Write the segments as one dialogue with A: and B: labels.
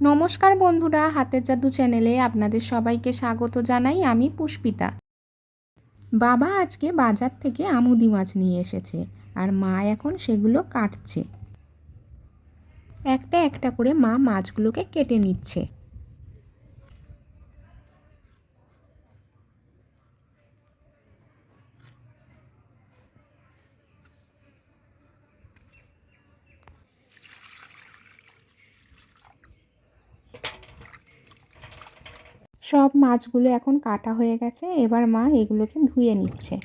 A: নমস্কার বন্ধুরা, হাতের জাদু চ্যানেলে আপনাদের সবাইকে স্বাগত জানাই। আমি পুষ্পিতা। বাবা আজকে বাজার থেকে আমুদি মাছ নিয়ে এসেছে আর মা এখন সেগুলো কাটছে। একটা একটা করে মা মাছগুলোকে কেটে নিচ্ছে। সব মাছগুলো এখন কাটা হয়ে গেছে, এবার মা এগুলোকে ধুয়ে নিচ্ছে।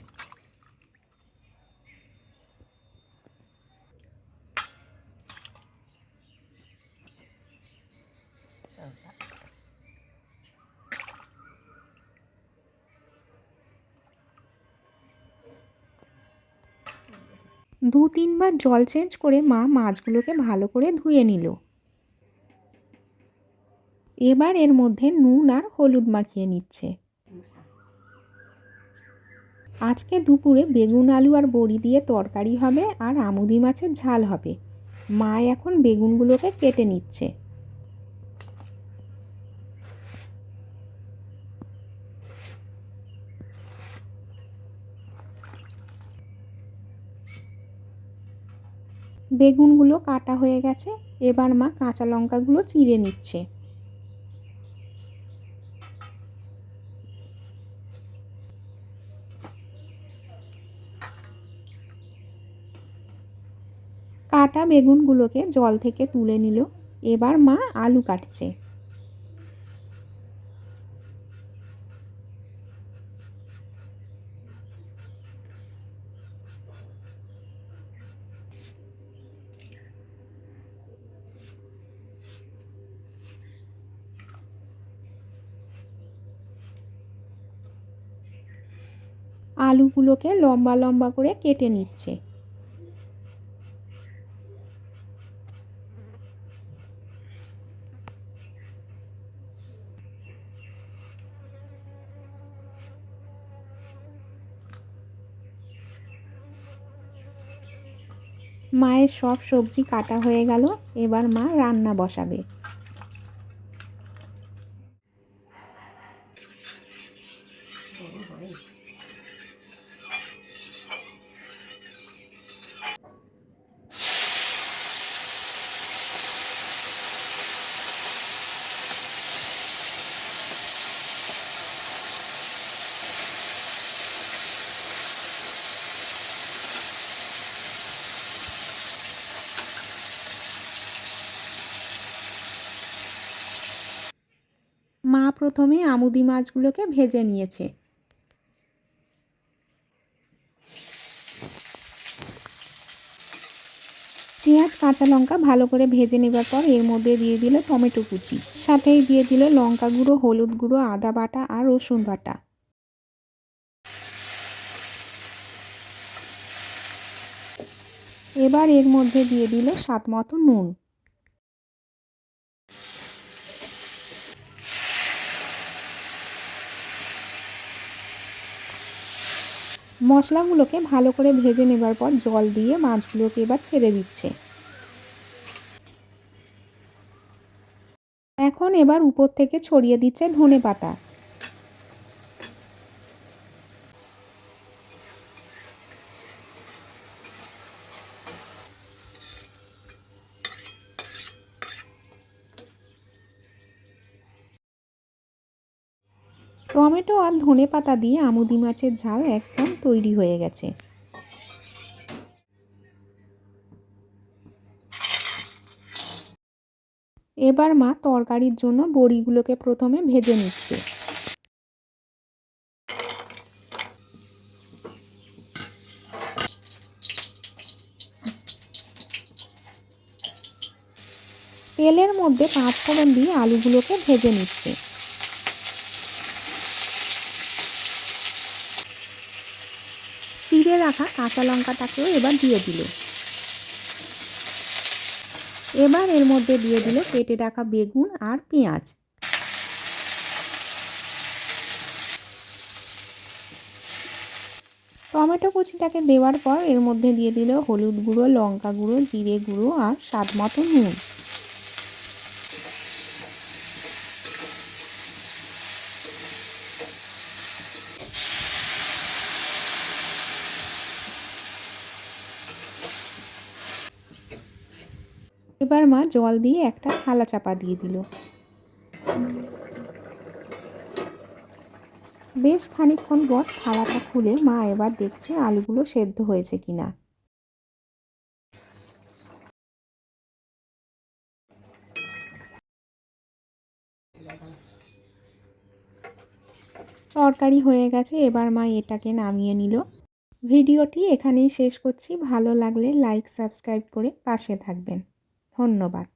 A: দু তিনবার জল চেঞ্জ করে মা মাছগুলোকে ভালো করে ধুয়ে নিল। এবার এর মধ্যে নুন আর হলুদ মাখিয়ে নিচ্ছে। আজকে দুপুরে বেগুন আলু আর বড়ি দিয়ে তরকারি হবে আর আমুদি মাছের ঝাল হবে। মা এখন বেগুনগুলোকে কেটে নিচ্ছে। বেগুনগুলো কাটা হয়ে গেছে, এবার মা কাঁচা লঙ্কাগুলো চিড়ে নিচ্ছে। কাটা বেগুনগুলোকে জল থেকে তুলে নিল। এবার মা আলু কাটছে। আলুগুলোকে লম্বা লম্বা করে কেটে নিচ্ছে। মায়ের সব সবজি কাটা হয়ে গেল, এবার মা রান্না বসাবে। মা প্রথমে আমুদি মাছগুলোকে ভেজে নিয়েছে। পেঁয়াজ কাঁচা লঙ্কা ভালো করে ভেজে নেবার পর এর মধ্যে দিয়ে দিল টমেটো কুচি, সাথেই দিয়ে দিল লঙ্কা গুঁড়ো, হলুদ গুঁড়ো, আদা বাটা আর রসুন বাটা। এবার এর মধ্যে দিয়ে দিল স্বাদ মতো নুন। মশলাগুলোকে ভালো করে ভেজে নেবার পর জল দিয়ে মাছগুলোকে এবার ছেড়ে দিচ্ছে। এখন এবার উপর থেকে ছড়িয়ে দিচ্ছে ধনেপাতা। টমেটো আর ধনেপাতা দিয়ে আমুদি মাছের ঝাল একদম তৈরি হয়ে গেছে। এবার মা তরকারির জন্য বড়িগুলোকে প্রথমে ভেজে নিচ্ছে। তেলের মধ্যে 5 ফোড়ন দিয়ে আলুগুলোকে ভেজে নিচ্ছে। চিড়ে রাখা কাঁচা লঙ্কাটাকেও এবার দিয়ে দিল। এবার এর মধ্যে দিয়ে দিল কেটে রাখা বেগুন আর পেঁয়াজ। টমেটো কুচিটাকে দেওয়ার পর এর মধ্যে দিয়ে দিল হলুদ গুঁড়ো, লঙ্কা গুঁড়ো, জিরে গুঁড়ো আর স্বাদ মতো নুন। এবার মা জল দিয়ে একটা থালা চাপা দিয়ে দিল। বেশ খানিকক্ষণ পর থালাটা খুলে মা এবার দেখছে আলুগুলো সেদ্ধ হয়েছে কিনা। তরকারি হয়ে গেছে, এবার মা এটাকে নামিয়ে নিল। ভিডিওটি এখানেই শেষ করছি। ভালো লাগলে লাইক সাবস্ক্রাইব করে পাশে থাকবেন। ধন্যবাদ।